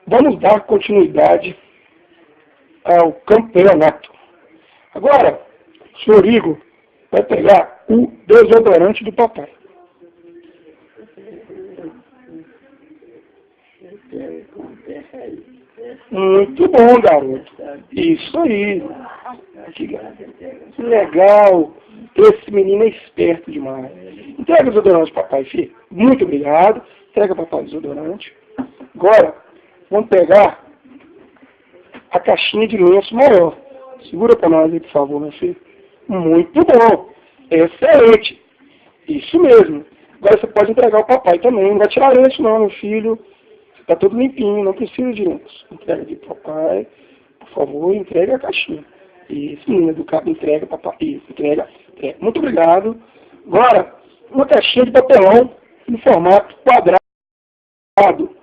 Vamos dar continuidade ao campeonato. Agora, o senhor Igor vai pegar o desodorante do papai. Muito bom, garoto. Isso aí. Que legal. Esse menino é esperto demais. Entrega o desodorante pro papai, filho. Muito obrigado. Entrega pro papai o desodorante. Agora, vamos pegar a caixinha de lenço maior. Segura para nós aí, por favor, meu filho. Muito bom. Excelente. Isso mesmo. Agora você pode entregar ao papai também. Não vai tirar lenço não, meu filho. Está tudo limpinho, não precisa de lenço. Entrega de papai. Por favor, entrega a caixinha. Isso, menino educado, entrega, papai. Isso, entrega. Muito obrigado. Agora, uma caixinha de papelão no formato quadrado.